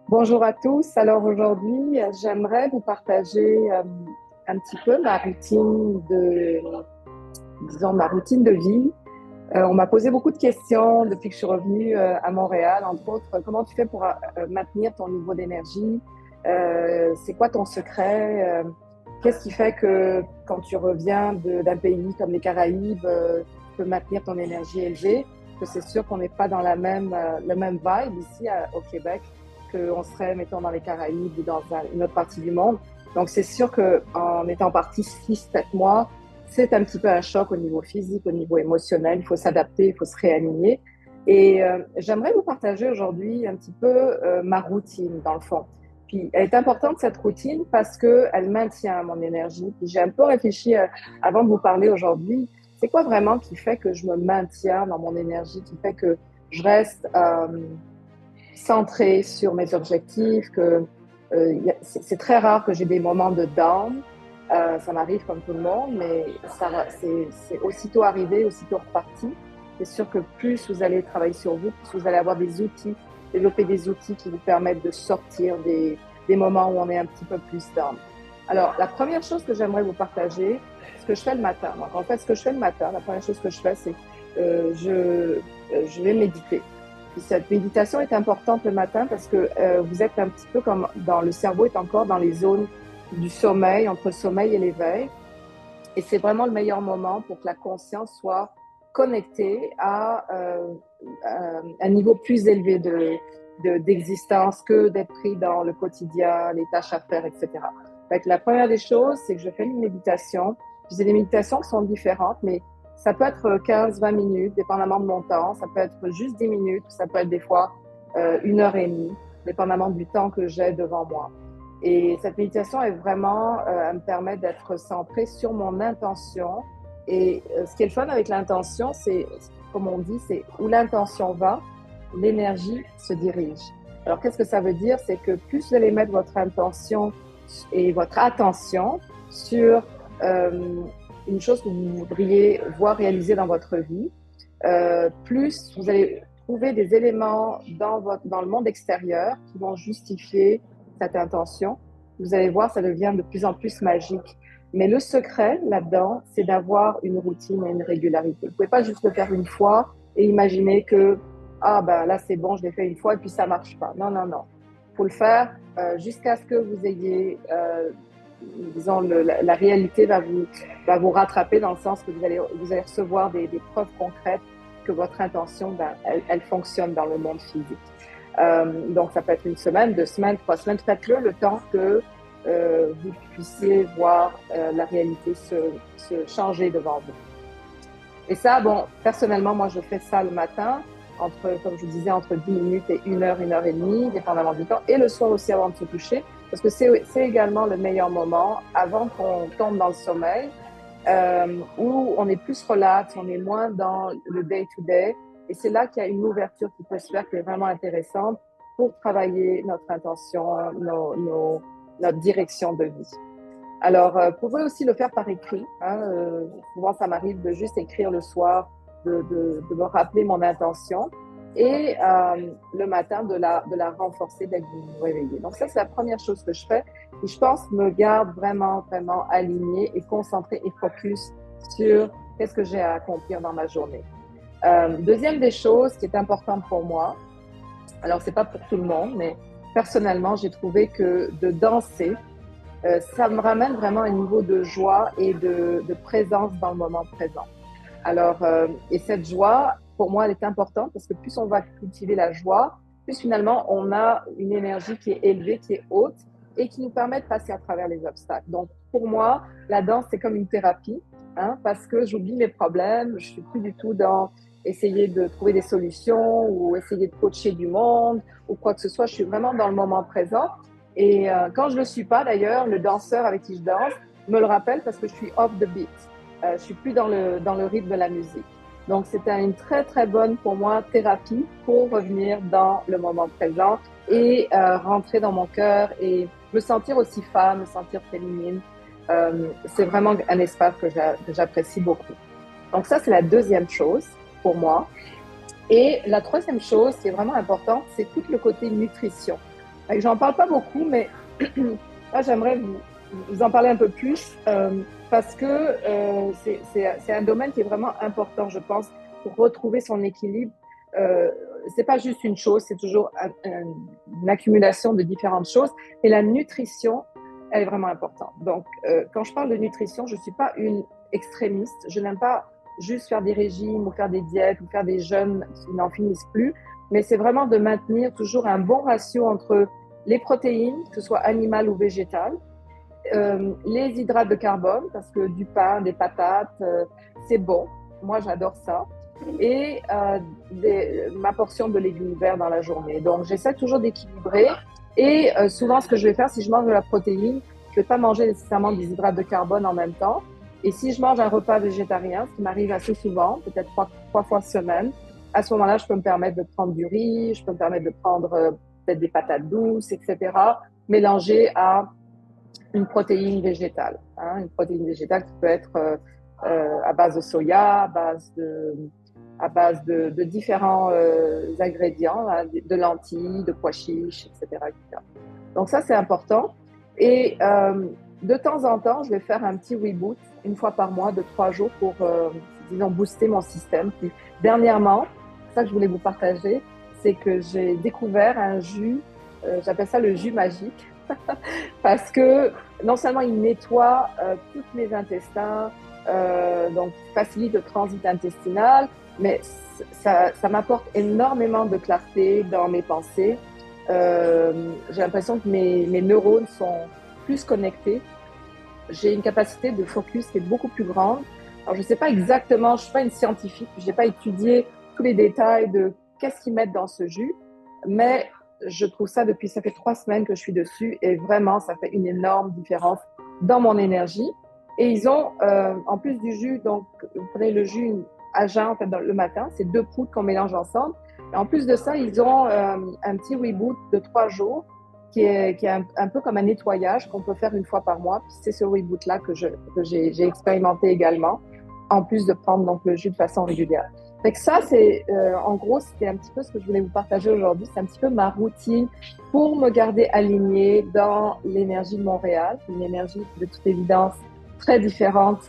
Bonjour à tous. Alors aujourd'hui, j'aimerais vous partager un petit peu ma routine de vie. On m'a posé beaucoup de questions depuis que je suis revenue à Montréal, entre autres, comment tu fais pour maintenir ton niveau d'énergie? C'est quoi ton secret? Qu'est-ce qui fait que quand tu reviens d'un pays comme les Caraïbes, tu peux maintenir ton énergie élevée? Parce que c'est sûr qu'on n'est pas dans le même vibe ici au Québec qu'on serait, mettons, dans les Caraïbes ou dans une autre partie du monde. Donc, c'est sûr qu'en étant parti 6, 7 mois, c'est un petit peu un choc au niveau physique, au niveau émotionnel. Il faut s'adapter, il faut se réaligner. Et j'aimerais vous partager aujourd'hui un petit peu ma routine, dans le fond. Puis, elle est importante, cette routine, parce qu'elle maintient mon énergie. Puis, j'ai un peu réfléchi avant de vous parler aujourd'hui. C'est quoi vraiment qui fait que je me maintiens dans mon énergie, qui fait que je reste centrée sur mes objectifs, que c'est très rare que j'ai des moments de down. Ça m'arrive comme tout le monde, mais c'est aussitôt arrivé, aussitôt reparti. C'est sûr que plus vous allez travailler sur vous, plus vous allez avoir des outils, développer des outils qui vous permettent de sortir des moments où on est un petit peu plus down. Alors, la première chose que j'aimerais vous partager, ce que je fais le matin. Donc, en fait, ce que je fais le matin, la première chose que je fais, c'est je vais méditer. Puis cette méditation est importante le matin parce que vous êtes un petit peu comme le cerveau est encore dans les zones du sommeil, entre le sommeil et l'éveil. Et c'est vraiment le meilleur moment pour que la conscience soit connectée à un niveau plus élevé d'existence que d'être pris dans le quotidien, les tâches à faire, etc. Donc, la première des choses, c'est que je fais une méditation. Puis c'est des méditations qui sont différentes, mais ça peut être 15, 20 minutes, dépendamment de mon temps. Ça peut être juste 10 minutes, ça peut être des fois 1 heure et demie, dépendamment du temps que j'ai devant moi. Et cette méditation est vraiment, elle me permet d'être centrée sur mon intention. Et ce qui est le fun avec l'intention, c'est, comme on dit, c'est où l'intention va, l'énergie se dirige. Alors, qu'est-ce que ça veut dire? C'est que plus vous allez mettre votre intention et votre attention sur une chose que vous voudriez voir réaliser dans votre vie, plus vous allez trouver des éléments dans le monde extérieur qui vont justifier cette intention. Vous allez voir, ça devient de plus en plus magique. Mais le secret là-dedans, c'est d'avoir une routine et une régularité. Vous ne pouvez pas juste le faire une fois et imaginer que ah ben là c'est bon, je l'ai fait une fois et puis ça marche pas. Non, non, non. Il faut le faire jusqu'à ce que vous ayez, disons, la réalité va vous rattraper dans le sens que vous allez recevoir des preuves concrètes que votre intention, ben, elle fonctionne dans le monde physique. Donc, ça peut être 1 semaine, 2 semaines, 3 semaines. Faites-le le temps que vous puissiez voir la réalité se changer devant vous. Et ça, bon, personnellement, moi, je fais ça le matin, comme je vous disais, entre 10 minutes et 1 heure, 1 heure et demie, dépendamment du temps, et le soir aussi avant de se coucher, parce que c'est également le meilleur moment avant qu'on tombe dans le sommeil, où on est plus relax, on est moins dans le day-to-day, et c'est là qu'il y a une ouverture qui peut se faire qui est vraiment intéressante pour travailler notre intention, notre direction de vie. Alors, vous pouvez aussi le faire par écrit. Hein, souvent, ça m'arrive de juste écrire le soir, de me rappeler mon intention et le matin de la renforcer dès que vous vous réveillez. Donc ça, c'est la première chose que je fais. Et je pense me garde vraiment, vraiment alignée et concentrée et focus sur qu'est-ce que j'ai à accomplir dans ma journée. Deuxième des choses qui est importante pour moi, alors c'est pas pour tout le monde, mais personnellement, j'ai trouvé que de danser, ça me ramène vraiment à un niveau de joie et de présence dans le moment présent. Alors, et cette joie, pour moi, elle est importante parce que plus on va cultiver la joie, plus finalement on a une énergie qui est élevée, qui est haute et qui nous permet de passer à travers les obstacles. Donc, pour moi, la danse, c'est comme une thérapie, hein, parce que j'oublie mes problèmes, je suis plus du tout dans essayer de trouver des solutions ou essayer de coacher du monde ou quoi que ce soit. Je suis vraiment dans le moment présent. Et quand je ne le suis pas, d'ailleurs, le danseur avec qui je danse me le rappelle parce que je suis off the beat. Je suis plus dans le rythme de la musique. Donc, c'était une très, très bonne, pour moi, thérapie pour revenir dans le moment présent et rentrer dans mon cœur et me sentir aussi femme, me sentir féminine. C'est vraiment un espace que j'apprécie beaucoup. Donc, ça, c'est la deuxième chose pour moi. Et la troisième chose qui est vraiment importante, c'est tout le côté nutrition. J'en parle pas beaucoup, mais là, j'aimerais vous en parler un peu plus parce que c'est un domaine qui est vraiment important, je pense, pour retrouver son équilibre. Euh, c'est pas juste une chose, c'est toujours une accumulation de différentes choses. Et la nutrition, elle est vraiment importante. Donc, quand je parle de nutrition, je suis pas une extrémiste. Je n'aime pas juste faire des régimes ou faire des diètes ou faire des jeûnes qui n'en finissent plus, mais c'est vraiment de maintenir toujours un bon ratio entre les protéines, que ce soit animales ou végétales, les hydrates de carbone, parce que du pain, des patates, c'est bon. Moi, j'adore ça. Et ma portion de légumes verts dans la journée. Donc, j'essaie toujours d'équilibrer. Et souvent, ce que je vais faire, si je mange de la protéine, je ne vais pas manger nécessairement des hydrates de carbone en même temps. Et si je mange un repas végétarien, ce qui m'arrive assez souvent, peut-être trois fois semaine, à ce moment-là, je peux me permettre de prendre du riz, je peux me permettre de prendre peut-être des patates douces, etc., mélangées à une protéine végétale. Hein, une protéine végétale qui peut être à base de soya, à base de différents ingrédients, hein, de lentilles, de pois chiches, etc., etc. Donc ça, c'est important. Et de temps en temps, je vais faire un petit reboot, une fois par mois, de 3 jours pour, disons, booster mon système. Puis, dernièrement, c'est ça que je voulais vous partager, c'est que j'ai découvert un jus, j'appelle ça le jus magique, parce que non seulement il nettoie tous les intestins, donc facilite le transit intestinal, mais ça m'apporte énormément de clarté dans mes pensées. J'ai l'impression que mes neurones sont plus connectés. J'ai une capacité de focus qui est beaucoup plus grande. Alors, je ne sais pas exactement, je ne suis pas une scientifique, je n'ai pas étudié tous les détails de qu'est-ce qu'ils mettent dans ce jus, mais je trouve ça ça fait 3 semaines que je suis dessus et vraiment, ça fait une énorme différence dans mon énergie. Et ils ont, en plus du jus, donc, vous prenez le jus à jeun en fait, le matin, c'est 2 poudres qu'on mélange ensemble. Et en plus de ça, ils ont un petit reboot de 3 jours qui est un peu comme un nettoyage qu'on peut faire une fois par mois. Puis c'est ce reboot-là que j'ai expérimenté également, en plus de prendre donc, le jus de façon régulière. Fait que ça, c'est en gros, c'était un petit peu ce que je voulais vous partager aujourd'hui. C'est un petit peu ma routine pour me garder alignée dans l'énergie de Montréal, une énergie de toute évidence très différente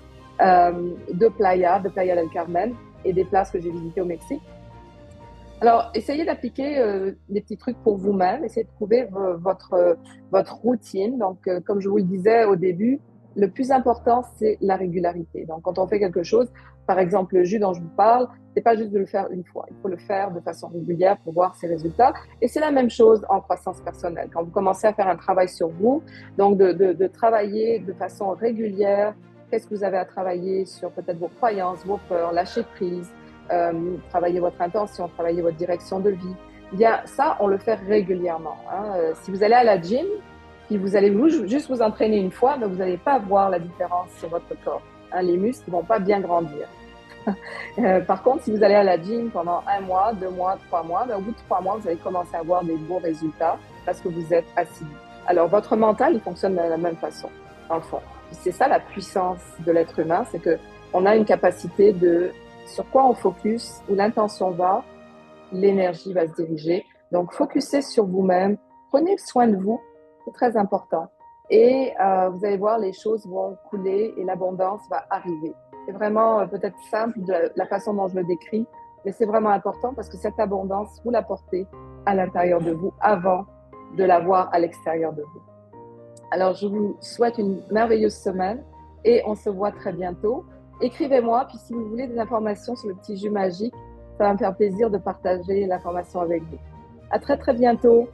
de Playa del Carmen et des places que j'ai visitées au Mexique. Alors, essayez d'appliquer des petits trucs pour vous-même, essayez de trouver votre routine. Donc, comme je vous le disais au début, le plus important, c'est la régularité. Donc, quand on fait quelque chose, par exemple, le jus dont je vous parle, c'est pas juste de le faire une fois. Il faut le faire de façon régulière pour voir ses résultats. Et c'est la même chose en croissance personnelle. Quand vous commencez à faire un travail sur vous, donc de travailler de façon régulière, qu'est-ce que vous avez à travailler sur peut-être vos croyances, vos peurs, lâcher prise, travailler votre intention, travailler votre direction de vie. Bien, ça, on le fait régulièrement. Hein. Si vous allez à la gym, puis vous allez juste vous entraîner une fois, mais vous n'allez pas voir la différence sur votre corps. Hein. Les muscles ne vont pas bien grandir. Par contre, si vous allez à la gym pendant 1 mois, 2 mois, 3 mois, ben, au bout de 3 mois, vous allez commencer à avoir des bons résultats parce que vous êtes assidu. Alors, votre mental, il fonctionne de la même façon, dans le fond. C'est ça la puissance de l'être humain, c'est qu'on a une capacité sur quoi on focus, où l'intention va, l'énergie va se diriger. Donc, focussez sur vous-même, prenez soin de vous, c'est très important. Et vous allez voir, les choses vont couler et l'abondance va arriver. C'est vraiment peut-être simple de la façon dont je le décris, mais c'est vraiment important parce que cette abondance, vous la portez à l'intérieur de vous avant de la voir à l'extérieur de vous. Alors, je vous souhaite une merveilleuse semaine et on se voit très bientôt. Écrivez-moi, puis si vous voulez des informations sur le petit jus magique, ça va me faire plaisir de partager l'information avec vous. À très, très bientôt.